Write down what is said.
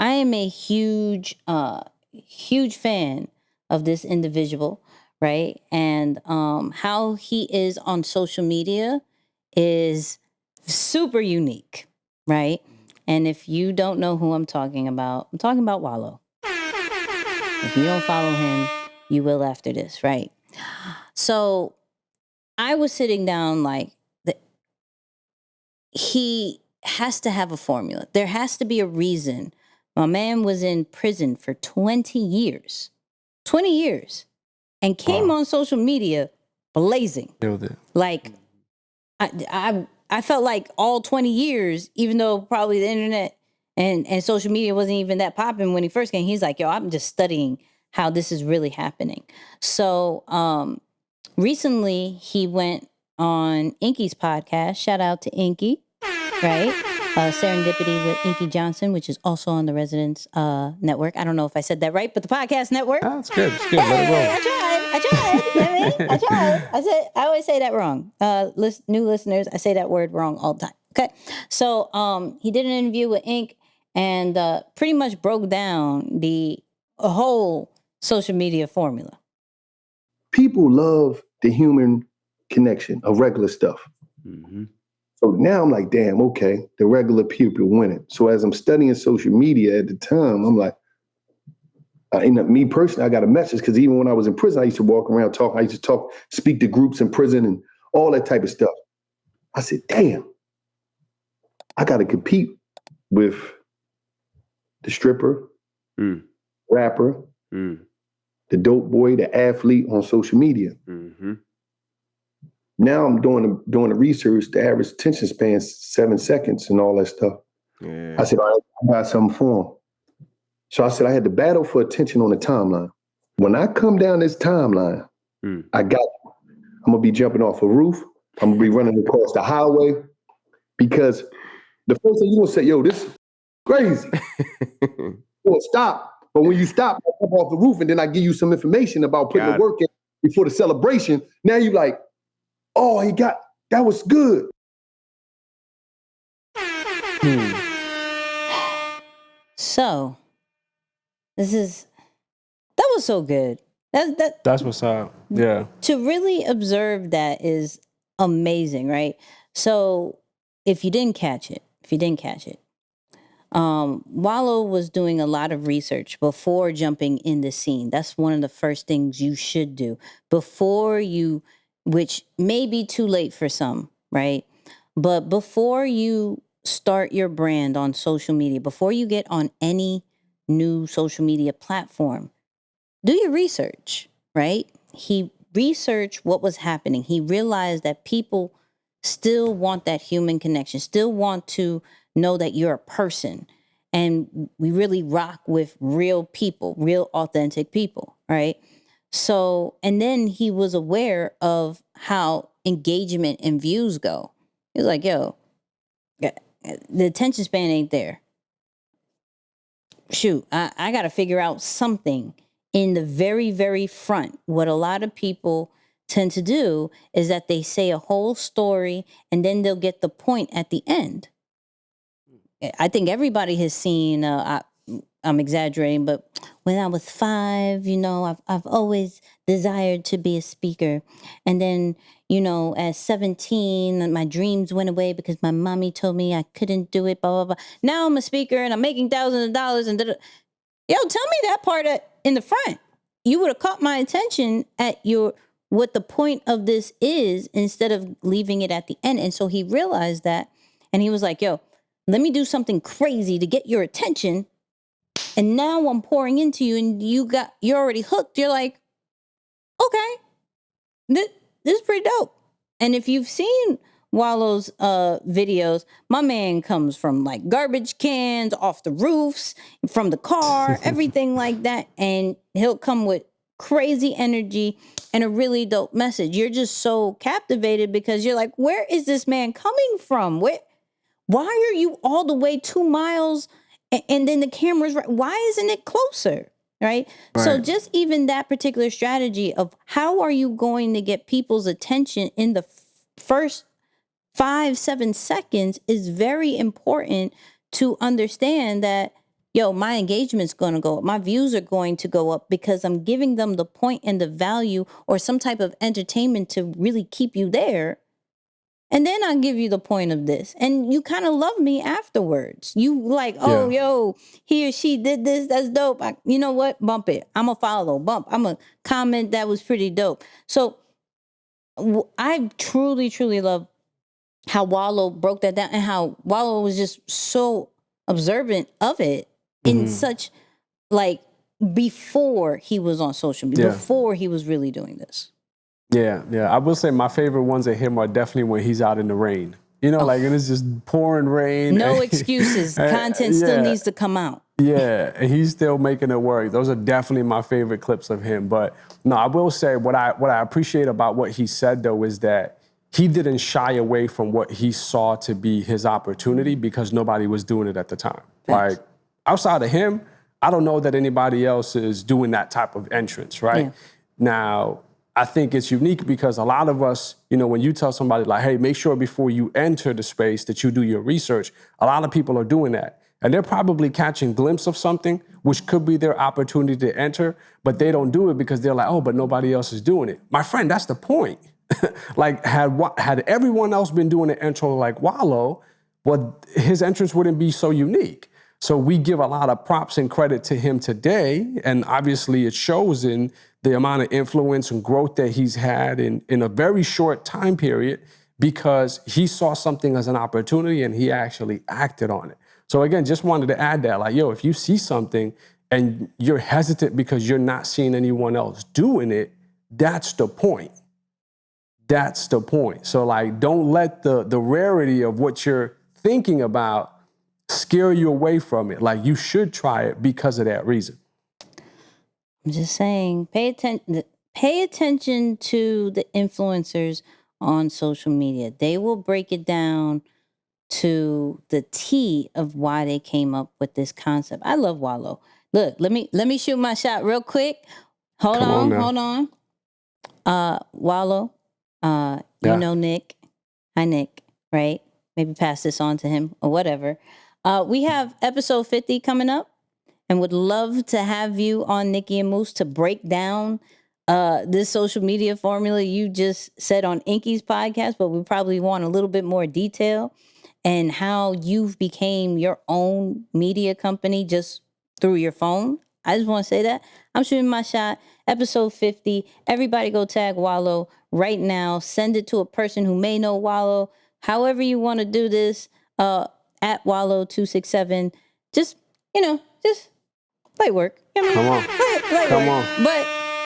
I am a huge fan of this individual, right? And how he is on social media is super unique, right? And if you don't know who I'm talking about Wallow. If you don't follow him, you will after this, right? So I was sitting down like he has to have a formula. There has to be a reason. My man was in prison for 20 years. 20 years. And came on social media blazing. Killed it. Like I felt like all 20 years, even though probably the internet and social media wasn't even that popping when he first came, he's like, yo, I'm just studying how this is really happening. So recently he went on Inky's podcast. Shout out to Inky, right? Serendipity with Inky Johnson, which is also on the Residence Network. I don't know if I said that right, but the podcast network. That's good. It's good. Let it roll. I tried. You know what I mean? I tried. I always say that wrong. New listeners, I say that word wrong all the time. Okay. So he did an interview with Ink and pretty much broke down the whole social media formula. People love the human connection of regular stuff. Mm-hmm. So now I'm like, damn, okay, the regular people win it. So as I'm studying social media at the time, I'm like, me personally, I got a message because even when I was in prison, I used to walk around talk. I used to speak to groups in prison and all that type of stuff. I said, damn, I got to compete with the stripper, rapper, the dope boy, the athlete on social media. Mm-hmm. Now I'm doing the research. The average attention span is 7 seconds and all that stuff. Yeah. I said, all right, I got something for him. So I said I had to battle for attention on the timeline. When I come down this timeline, I got it. I'm gonna be jumping off a roof. I'm gonna be running across the highway because the first thing you're gonna say, yo, this is crazy. You're gonna stop. But when you stop, I come off the roof and then I give you some information about putting the work in before the celebration. Now you like, oh, that was good. So that was so good. That's what's up. Yeah. To really observe that is amazing, right? So if you didn't catch it, Wallow was doing a lot of research before jumping in the scene. That's one of the first things you should do before you, which may be too late for some, right? But before you start your brand on social media, before you get on any new social media platform, do your research, right? He researched what was happening. He realized that people still want that human connection, still want to know that you're a person. And we really rock with real people, real authentic people, right? So, and then he was aware of how engagement and views go. He was like, yo, the attention span ain't there. Shoot, I got to figure out something in the very, very front. What a lot of people tend to do is that they say a whole story and then they'll get the point at the end. I think everybody has seen, I'm exaggerating, but when I was 5, I've always desired to be a speaker. And then, at 17, my dreams went away because my mommy told me I couldn't do it, blah, blah, blah. Now I'm a speaker and I'm making thousands of dollars. And yo, tell me that part in the front. You would have caught my attention at what the point of this is instead of leaving it at the end. And so he realized that, and he was like, yo, let me do something crazy to get your attention. And now I'm pouring into you and you're already hooked. You're like, okay, this is pretty dope. And if you've seen Wallow's videos, my man comes from like garbage cans, off the roofs, from the car, everything like that. And he'll come with crazy energy and a really dope message. You're just so captivated because you're like, where is this man coming from? Why are you all the way 2 miles and then the camera's right? Why isn't it closer? Right? So just even that particular strategy of how are you going to get people's attention in the first 5-7 seconds is very important to understand that yo, my engagement's going to go up. My views are going to go up because I'm giving them the point and the value or some type of entertainment to really keep you there. And then I'll give you the point of this. And you kind of love me afterwards. You like, oh, yo, he or she did this. That's dope. You know what? Bump it. I'm a follow. Bump. I'm a comment. That was pretty dope. So I truly, truly love how Wallow broke that down and how Wallow was just so observant of it in such like before he was on social media, before he was really doing this. Yeah. I will say my favorite ones of him are definitely when he's out in the rain. You know, like, and it's just pouring rain. No excuses. Content still needs to come out. Yeah, and he's still making it work. Those are definitely my favorite clips of him. But no, I will say what I appreciate about what he said, though, is that he didn't shy away from what he saw to be his opportunity because nobody was doing it at the time. Thanks. Like, outside of him, I don't know that anybody else is doing that type of entrance, right? Yeah. Now, I think it's unique because a lot of us, you know, when you tell somebody like, hey, make sure before you enter the space that you do your research, a lot of people are doing that. And they're probably catching a glimpse of something, which could be their opportunity to enter, but they don't do it because they're like, oh, but nobody else is doing it. My friend, that's the point. Like, had everyone else been doing an intro like Wallow, well, his entrance wouldn't be so unique. So we give a lot of props and credit to him today, and obviously it shows in the amount of influence and growth that he's had in a very short time period because he saw something as an opportunity and he actually acted on it. So again, just wanted to add that, like, yo, if you see something and you're hesitant because you're not seeing anyone else doing it, that's the point. That's the point. So like, don't let the rarity of what you're thinking about scare you away from it. Like, you should try it because of that reason. I'm just saying, pay attention to the influencers on social media. They will break it down to the T of why they came up with this concept. I love Wallow. Look, let me shoot my shot real quick. Hold on. Wallow, you know Nick. Hi, Nick, right? Maybe pass this on to him or whatever. We have episode 50 coming up and would love to have you on Nikki and Moose to break down this social media formula you just said on Inky's podcast, but we probably want a little bit more detail and how you've became your own media company just through your phone. I just want to say that. I'm shooting my shot. Episode 50. Everybody go tag Wallow right now. Send it to a person who may know Wallow. However you want to do this, at Wallow267. Just light work. Come on. Light work. But